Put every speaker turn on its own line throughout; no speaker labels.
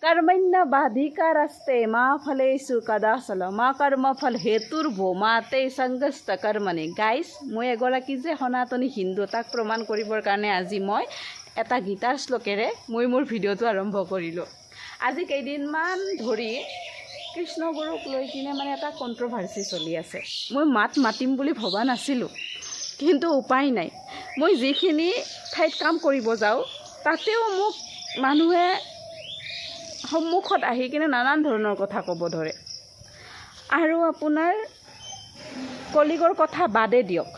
कर्मण्य बाधिका रास्ते मा फलेषु कदाचल मा कर्मफल हेतुर्भो माते संगस्त कर्मणि। গাইজ মই এগৰাকী যে সনাতনী হিন্দু তাক প্ৰমাণ কৰিবৰ কাৰণে আজি মই এটা গীতাৰ শ্লোকেৰে মই মোৰ ভিডিঅ'টো আৰম্ভ কৰিলোঁ। আজি কেইদিনমান ধৰি কৃষ্ণগুৰুক লৈ কিনে মানে এটা কণ্ট্ৰভাৰ্চি চলি আছে। মই মাতিম বুলি ভবা নাছিলোঁ, কিন্তু উপায় নাই। মই যিখিনি ঠাইত কাম কৰিব যাওঁ তাতেও মোক মানুহে সন্মুখত আহি কিনে নানান ধৰণৰ কথা ক'ব ধৰে। আৰু আপোনাৰ কলিগৰ কথা বাদে দিয়ক,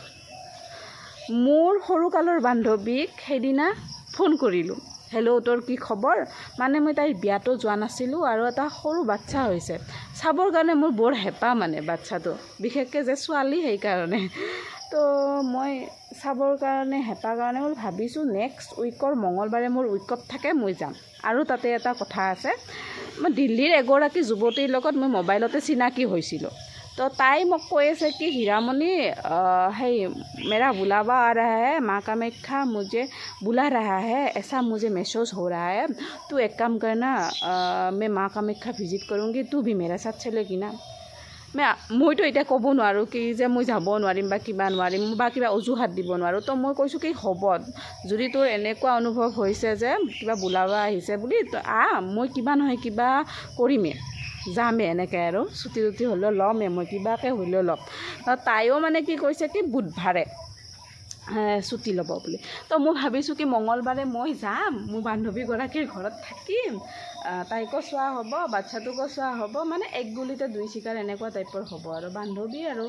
মোৰ সৰুকালৰ বান্ধৱীক সেইদিনা ফোন কৰিলোঁ, হেল্ল' তোৰ কি খবৰ? মানে মই তাইৰ বিয়াতো যোৱা নাছিলোঁ আৰু এটা সৰু বাচ্ছা হৈছে, চাবৰ কাৰণে মোৰ বৰ হেঁপাহ মানে বাচ্ছাটো, বিশেষকৈ যে ছোৱালী সেইকাৰণে। তো মই চাবৰ কাৰণে হেঁপাহ কাৰণে মই ভাবিছোঁ নেক্সট উইকৰ মঙলবাৰে মোৰ উইকত থাকে, মই যাম। আৰু তাতে এটা কথা আছে, মই দিল্লীৰ এগৰাকী যুৱতীৰ লগত মই মোবাইলতে চিনাকি হৈছিলোঁ। তো তাই মোক কৈ আছে কি হীৰামণি সেই मेरा बुलावा आ रहा है, माँ कामाख्या मुझे बुला रहा है, ऐसा मुझे महसूस हो रहा है, तू एक काम करना, मैं माँ कामाख्या विजिट करूँगी, तू भी मेरे साथ चलेगी ना। মইতো এতিয়া ক'ব নোৱাৰোঁ কি যে মই যাব নোৱাৰিম বা কিবা নোৱাৰিম বা কিবা অজুহাত দিব নোৱাৰোঁ। তো মই কৈছোঁ কি হ'ব, যদি তোৰ এনেকুৱা অনুভৱ হৈছে যে কিবা বোলাবা আহিছে বুলি, মই কিবা নহয় কিবা কৰিমেই, যামেই এনেকৈ আৰু ছুটি হ'লেও ল'মেই, মই কিবাকৈ হ'লেও ল'ম। তাইও মানে কি কৈছে কি বুধবাৰে ছুটি ল'ব বুলি। তো মই ভাবিছোঁ কি মঙলবাৰে মই যাম, মোৰ বান্ধৱীগৰাকীৰ ঘৰত থাকিম, তাইকো চোৱা হ'ব, বাচ্ছাটোকো চোৱা হ'ব, মানে এক গুলিতে দুই চিকাৰ এনেকুৱা টাইপৰ হ'ব আৰু বান্ধৱী আৰু।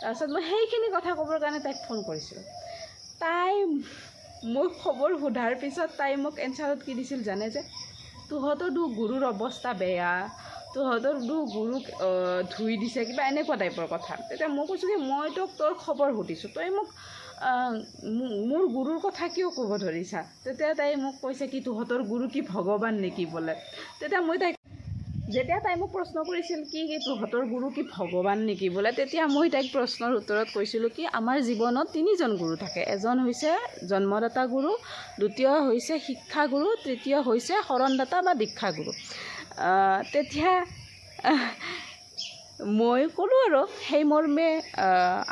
তাৰপিছত মই সেইখিনি কথা ক'বৰ কাৰণে তাইক ফোন কৰিছিলোঁ। তাই মোক খবৰ সোধাৰ পিছত তাই মোক এনচাৰত কি দিছিল জানে যে, তহঁতৰতো গুৰুৰ অৱস্থা বেয়া, তহঁতৰতো গুৰুক ধুই দিছে, কিবা এনেকুৱা টাইপৰ কথা। তেতিয়া মই কৈছোঁ কি মই তোৰ খবৰ সুধিছোঁ, তই মোক মোৰ গুৰুৰ কথা কিয় ক'ব ধৰিছা? তেতিয়া তাই মোক কৈছে কি তহঁতৰ গুৰু কি ভগৱান নেকি বোলে। যেতিয়া তাই মোক প্ৰশ্ন কৰিছিল কি তহঁতৰ গুৰু কি ভগৱান নেকি বোলে, তেতিয়া মই তাইক প্ৰশ্নৰ উত্তৰত কৈছিলোঁ কি আমাৰ জীৱনত তিনিজন গুৰু থাকে। এজন হৈছে জন্মদাতা গুৰু, দ্বিতীয় হৈছে শিক্ষাগুৰু, তৃতীয় হৈছে শৰণদাতা বা দীক্ষাগুৰু। তেতিয়া মই ক'লোঁ আৰু সেই মৰ্মে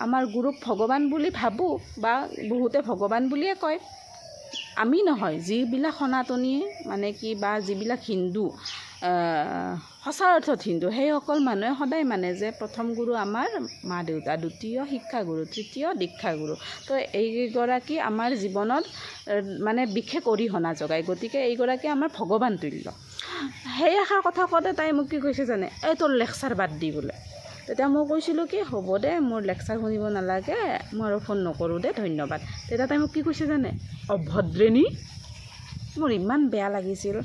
আমাৰ গুৰুক ভগৱান বুলি ভাবোঁ বা বহুতে ভগৱান বুলিয়ে কয়। আমি নহয়, যিবিলাক সনাতনী মানে কি বা যিবিলাক হিন্দু সঁচা অৰ্থত হিন্দু, সেইসকল মানুহে সদায় মানে যে প্ৰথম গুৰু আমাৰ মা দেউতা, দ্বিতীয় শিক্ষাগুৰু, তৃতীয় দীক্ষাগুৰু। তো এইগৰাকী আমাৰ জীৱনত মানে বিশেষ অৰিহণা যোগায়, গতিকে এইগৰাকী আমাৰ ভগৱান তুল্য। সেই এষাৰ কথা কওঁতে তাই মোক কি কৈছে জানে, এই তোৰ লেকচাৰ বাদ দি বোলে। তেতিয়া মই কৈছিলোঁ কি হ'ব দে, মোৰ লেকচাৰ শুনিব নালাগে, মই আৰু ফোন নকৰোঁ দে, ধন্যবাদ। তেতিয়া তাই মোক কি কৈছে জানে, অভদ্ৰেণী। মোৰ ইমান বেয়া লাগিছিল,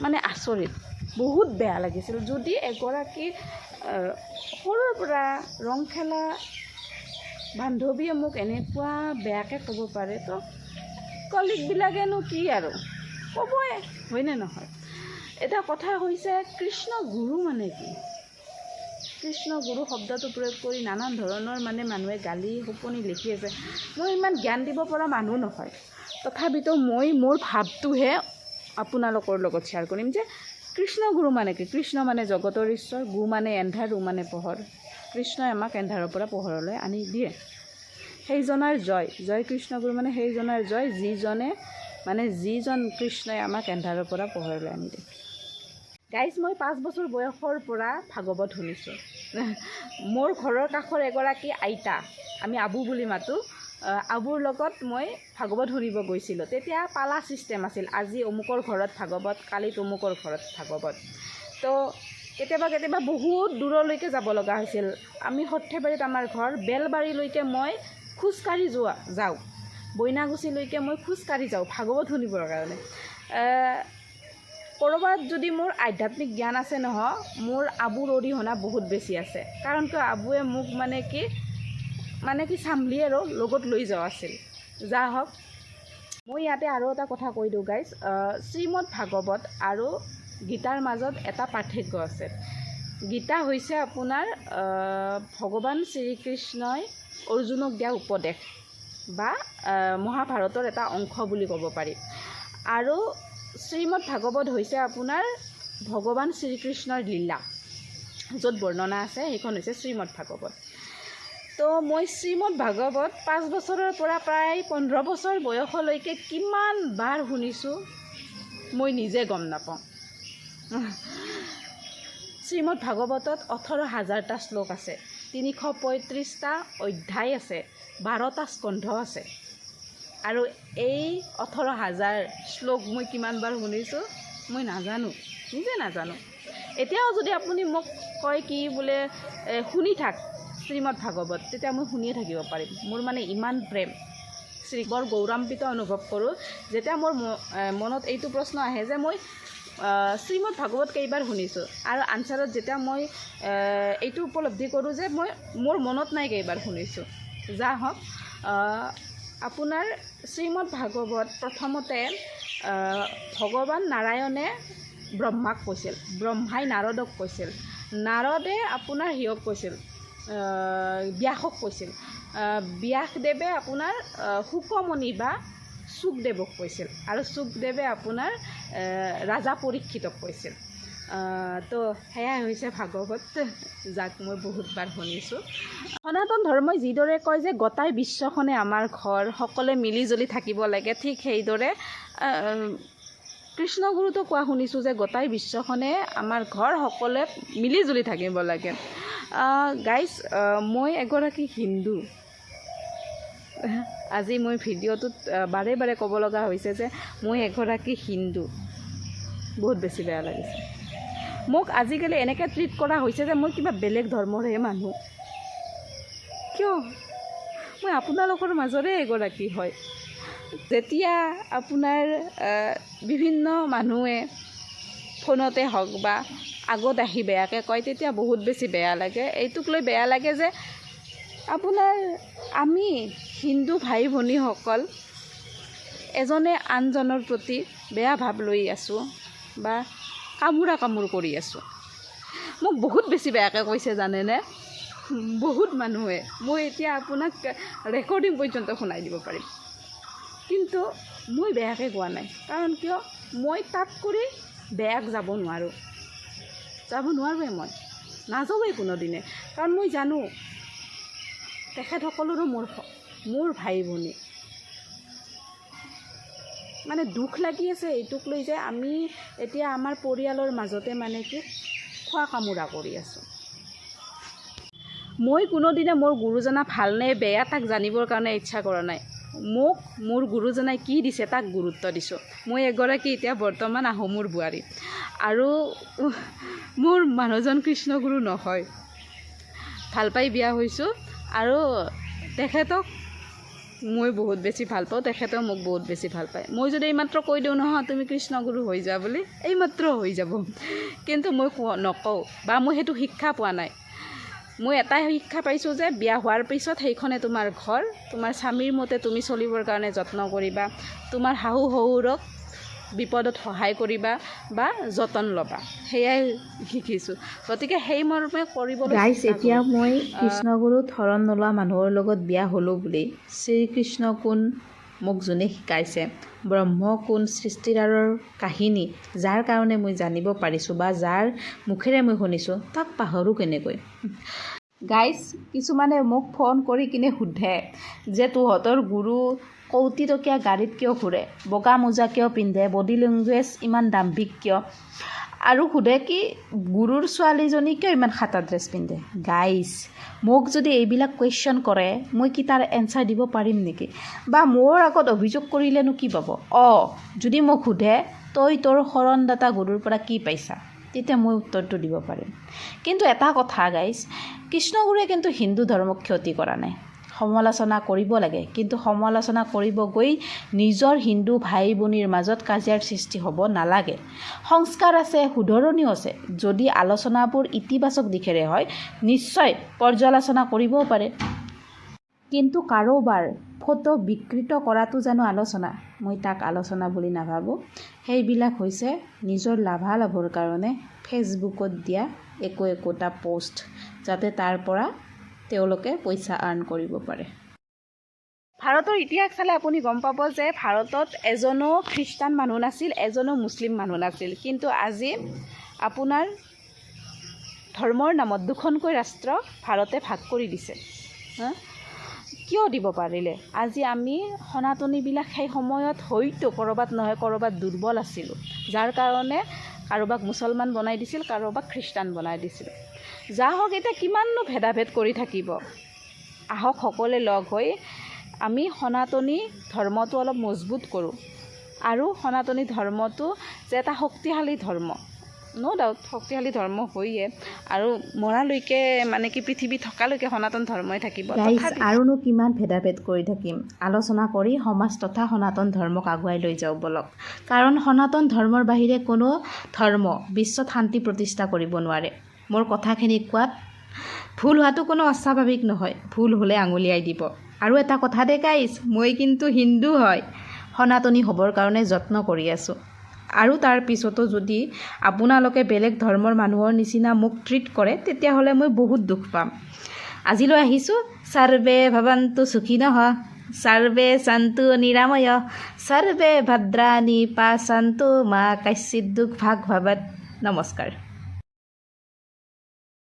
মানে আচৰিত, বহুত বেয়া লাগিছিল। যদি এগৰাকী সৰুৰ পৰা ৰং খেলা বান্ধৱীয়ে মোক এনেকুৱা বেয়াকৈ ক'ব পাৰে, তো কলিগবিলাকেনো কি আৰু ক'বই, হয়নে নহয়? এটা কথা হৈছে কৃষ্ণ গুৰু মানে কি? কৃষ্ণ গুৰু শব্দটো প্ৰয়োগ কৰি নানান ধৰণৰ মানে মানুহে গালি শপনি লিখি আছে। মই ইমান জ্ঞান দিব পৰা মানুহ নহয়, তথাপিতো মই মোৰ ভাৱটোহে আপোনালোকৰ লগত শ্বেয়াৰ কৰিম যে কৃষ্ণ গুৰু মানে কি? কৃষ্ণ মানে জগতৰ ঈশ্বৰ, গু মানে এন্ধাৰ, ৰু মানে পোহৰ। কৃষ্ণই আমাক এন্ধাৰৰ পৰা পোহৰলৈ আনি দিয়ে, সেইজনাৰ জয়। জয় কৃষ্ণ গুৰু মানে সেইজনাৰ জয়, যিজন কৃষ্ণই আমাক এন্ধাৰৰ পৰা পোহৰলৈ আনি দিয়ে। গাইজ, মই 5 বছৰ বয়সৰ পৰা ভাগৱত শুনিছোঁ। মোৰ ঘৰৰ কাষৰ এগৰাকী আইতা, আমি আবু বুলি মাতোঁ, আবুৰ লগত মই ভাগৱত শুনিব গৈছিলোঁ। তেতিয়া পালা ছিষ্টেম আছিল, আজি অমুকৰ ঘৰত ভাগৱত, কালি তমুকৰ ঘৰত ভাগৱত। তো কেতিয়াবা বহুত দূৰলৈকে যাব লগা হৈছিল। আমি সৰ্থেবাৰীত আমাৰ ঘৰ, বেলবাৰীলৈকে মই খোজকাঢ়ি যাওঁ, বইনাগুচিলৈকে মই খোজকাঢ়ি যাওঁ ভাগৱত শুনিবৰ কাৰণে। ক'ৰবাত যদি মোৰ আধ্যাত্মিক জ্ঞান আছে নহয়, মোৰ আবুৰ অৰিহণা বহুত বেছি আছে। কাৰণ কিয়, আবুৱে মোক মানে কি চাম্ভলি আৰু লগত লৈ যোৱা আছিল। যা হওক, মই ইয়াতে আৰু এটা কথা কৈ দিওঁ গাইজ, শ্ৰীমদ ভাগৱত আৰু গীতাৰ মাজত এটা পাৰ্থক্য আছে। গীতা হৈছে আপোনাৰ ভগৱান শ্ৰীকৃষ্ণই অৰ্জুনক দিয়া উপদেশ বা মহাভাৰতৰ এটা অংশ বুলি ক'ব পাৰি। আৰু শ্ৰীমদ ভাগৱত হৈছে আপোনাৰ ভগৱান শ্ৰীকৃষ্ণৰ লীলা, য'ত বৰ্ণনা আছে সেইখন হৈছে শ্ৰীমদ ভাগৱত। তো মই শ্ৰীমদ ভাগৱত 5 বছৰৰ পৰা প্ৰায় 15 বছৰ বয়সলৈকে কিমান বাৰ শুনিছোঁ মই নিজে গম নাপাওঁ। শ্ৰীমদ ভাগৱতত 18,000টা শ্লোক আছে, 335টা অধ্যায় আছে, 12টা স্কন্ধ আছে। আৰু এই 18,000 শ্লোক মই কিমান বাৰ শুনিছোঁ মই নাজানো, নিজে নাজানো। এতিয়াও যদি আপুনি মোক কয় কি বোলে শুনি থাক শ্ৰীমদ ভাগৱত, তেতিয়া মই শুনিয়ে থাকিব পাৰিম। মোৰ মানে ইমান প্ৰেম, বৰ গৌৰৱান্বিত অনুভৱ কৰোঁ যেতিয়া মোৰ মনত এইটো প্ৰশ্ন আহে যে মই শ্ৰীমদ ভাগৱত কেইবাৰ শুনিছোঁ, আৰু আনচাৰত যেতিয়া মই এইটো উপলব্ধি কৰোঁ যে মোৰ মনত নাই কেইবাৰ শুনিছোঁ। যা হওক, আপোনাৰ শ্ৰীমদ ভাগৱত প্ৰথমতে ভগৱান নাৰায়ণে ব্ৰহ্মাক কৈছিল, ব্ৰহ্মাই নাৰদক কৈছিল, নাৰদে আপোনাৰ হিয়ক কৈছিল, ব্যাসক কৈছিল, ব্যাসদেৱে আপোনাৰ শুকমণি বা শুকদেৱক কৈছিল, আৰু শুকদেৱে আপোনাৰ ৰাজা পৰীক্ষিতক কৈছিল। তো সেয়াই হৈছে ভাগৱত, যাক মই বহুতবাৰ শুনিছোঁ। সনাতন ধৰ্মই যিদৰে কয় যে গোটাই বিশ্বখনে আমাৰ ঘৰ, সকলোৱে মিলি জুলি থাকিব লাগে, ঠিক সেইদৰে কৃষ্ণগুৰুতো কোৱা শুনিছোঁ যে গোটাই বিশ্বখনে আমাৰ ঘৰ, সকলোৱে মিলি জুলি থাকিব লাগে। গাইজ, মই এগৰাকী হিন্দু। আজি মই ভিডিঅ'টোত বাৰে বাৰে ক'ব লগা হৈছে যে মই এগৰাকী হিন্দু। বহুত বেছি বেয়া লাগিছে। মোক আজিকালি এনেকৈ ট্ৰিট কৰা হৈছে যে মই কিবা বেলেগ ধৰ্মৰহে মানুহ। কিয়? মই আপোনালোকৰ মাজৰে এগৰাকী হয়। যেতিয়া আপোনাৰ বিভিন্ন মানুহে ফোনতে হওক বা আগত আহি বেয়াকৈ কয়, তেতিয়া বহুত বেছি বেয়া লাগে। এইটোক লৈ বেয়া লাগে যে আপোনাৰ আমি হিন্দু ভাই ভনীসকল এজনে আনজনৰ প্ৰতি বেয়া ভাৱ লৈ আছোঁ বা কামোৰা কামোৰ কৰি আছোঁ। মোক বহুত বেছি বেয়াকৈ কৈছে জানেনে, বহুত মানুহে। মই এতিয়া আপোনাক ৰেকৰ্ডিং পৰ্যন্ত শুনাই দিব পাৰিম, কিন্তু মই বেয়াকৈ কোৱা নাই। কাৰণ কিয়? মই তাত কৰি বেয়াক যাব নোৱাৰোঁৱে, মই নাযাওঁৱেই কোনোদিনে। কাৰণ মই জানো তেখেতসকলৰো মোৰ ভাই ভনী। মানে দুখ লাগি আছে এইটোক লৈ যে আমি এতিয়া আমাৰ পৰিয়ালৰ মাজতে মানে কি খোৱা কামোৰা কৰি আছোঁ। মই কোনোদিনে মোৰ গুৰুজনা ভালনে বেয়া তাক জানিবৰ কাৰণে ইচ্ছা কৰা নাই। মোক মোৰ গুৰুজনাই কি দিছে তাক গুৰুত্ব দিছোঁ। মই এগৰাকী এতিয়া বৰ্তমান আহোমৰ বোৱাৰী, আৰু মোৰ মানুহজন কৃষ্ণগুৰু নহয়, ভাল পাই বিয়া হৈছোঁ, আৰু তেখেতক মই বহুত বেছি ভাল পাওঁ, তেখেতেও মোক বহুত বেছি ভাল পায়। মই যদি এইমাত্ৰ কৈ দিওঁ নহয় তুমি কৃষ্ণগুৰু হৈ যা বুলি, এইমাত্ৰ হৈ যাব। কিন্তু মই নকওঁ, বা মই সেইটো শিক্ষা পোৱা নাই। মই এটাই শিক্ষা পাইছোঁ যে বিয়া হোৱাৰ পিছত সেইখনে তোমাৰ ঘৰ, তোমাৰ স্বামীৰ মতে তুমি চলিবৰ কাৰণে যত্ন কৰিবা, তোমাৰ শাহু শহুৰক বিপদত সহায় কৰিবা বা যতন ল'বা, সেয়াই শিকিছোঁ। গতিকে সেই মৰ্মে কৰিবলৈ গাইজ, এতিয়া মই কৃষ্ণগুৰুত শৰণ নোলোৱা মানুহৰ লগত বিয়া হ'লোঁ বুলি শ্ৰীকৃষ্ণ কোন মোক যোনে শিকাইছে, ব্ৰহ্ম কোন সৃষ্টিৰ আঁৰৰ কাহিনী যাৰ কাৰণে মই জানিব পাৰিছোঁ বা যাৰ মুখেৰে মই শুনিছোঁ, তাক পাহৰোঁ কেনেকৈ? গাইজ, কিছুমানে মোক ফোন কৰি কিনে সোধে যে তহঁতৰ গুৰু কৌটিটকীয়া গাড়ীত কিয় ঘূৰে, বগা মোজা কিয় পিন্ধে, বডি লেংগুৱেজ ইমান দাম্ভিক কিয়, আৰু সোধে কি গুৰুৰ ছোৱালীজনী কিয় ইমান খাটা ড্ৰেছ পিন্ধে। গাইজ, মোক যদি এইবিলাক কুৱেশ্যন কৰে, মই কি তাৰ এনচাৰ দিব পাৰিম নেকি? বা মোৰ আগত অভিযোগ কৰিলেনো কি পাব? যদি মোক সোধে তই তোৰ শৰণদাতা গুৰুৰ পৰা কি পাইছা, তেতিয়া মই উত্তৰটো দিব পাৰিম। কিন্তু এটা কথা গাইজ, কৃষ্ণগুৰুৱে কিন্তু হিন্দু ধৰ্মক ক্ষতি কৰা নাই। সমালোচনা কৰিব লাগে, কিন্তু সমালোচনা কৰিব গৈ নিজৰ হিন্দু ভাই ভনীৰ মাজত কাজিয়াৰ সৃষ্টি হ'ব নালাগে। সংস্কাৰ আছে, শুধৰণিও আছে। যদি আলোচনাবোৰ ইতিবাচক দিশেৰে হয়, নিশ্চয় পৰ্যালোচনা কৰিবও পাৰে। কিন্তু কাৰোবাৰ ফটো বিকৃত কৰাটো জানো আলোচনা? মই তাক আলোচনা বুলি নাভাবোঁ। সেইবিলাক হৈছে নিজৰ লাভালাভৰ কাৰণে ফেচবুকত দিয়া একোটা পোষ্ট, যাতে তাৰ পৰা তেওঁলোকে পইচা আৰ্ণ কৰিব পাৰে। ভাৰতৰ ইতিহাস চালে আপুনি গম পাব যে ভাৰতত এজনো খ্ৰীষ্টান মানুহ নাছিল, এজনো মুছলিম মানুহ নাছিল। কিন্তু আজি আপোনাৰ ধৰ্মৰ নামত দুখনকৈ ৰাষ্ট্ৰ ভাৰতে ভাগ কৰি দিছে। কিয় দিব পাৰিলে? আজি আমি সনাতনীবিলাক সেই সময়ত হয়তো ক'ৰবাত নহয় ক'ৰবাত দুৰ্বল আছিলোঁ, যাৰ কাৰণে কাৰোবাক মুছলমান বনাই দিছিল, কাৰোবাক খ্ৰীষ্টান বনাই দিছিল। যা হওক, এতিয়া কিমাননো ভেদাভেদ কৰি থাকিব। আহক সকলোৱে লগ হৈ আমি সনাতনী ধৰ্মটো অলপ মজবুত কৰোঁ, আৰু সনাতনী ধৰ্মটো যে এটা শক্তিশালী ধৰ্ম, ন' ডাউট শক্তিশালী ধৰ্ম হয়ে, আৰু মৰালৈকে মানে কি পৃথিৱী থকালৈকে সনাতন ধৰ্মই থাকিব।
আৰুনো কিমান ভেদাভেদ কৰি থাকিম, আলোচনা কৰি সমাজ তথা সনাতন ধৰ্মক আগুৱাই লৈ যাওঁ বলক। কাৰণ সনাতন ধৰ্মৰ বাহিৰে কোনো ধৰ্ম বিশ্বত শান্তি প্ৰতিষ্ঠা কৰিব নোৱাৰে। মোৰ কথাখিনি কোৱাত ভুল হোৱাটো কোনো অস্বাভাৱিক নহয়, ভুল হ'লে আঙুলিয়াই দিব। আৰু এটা কথা দে গাইজ, মই কিন্তু হিন্দু হয়, সনাতনী হ'বৰ কাৰণে যত্ন কৰি আছোঁ। আৰু তাৰ পিছতো যদি আপোনালোকে বেলেগ ধৰ্মৰ মানুহৰ নিচিনা মোক ট্ৰিট কৰে, তেতিয়াহ'লে মই বহুত দুখ পাম। আজিলৈ আহিছোঁ। সৰ্বে ভৱন্তু সুখিনঃ, সৰ্বে সন্তু নিৰাময়, সৰ্বে ভদ্ৰাণি পশ্যন্তু মা কশ্চিৎ দুৰ্ভাগ্ ভৱেৎ। নমস্কাৰ।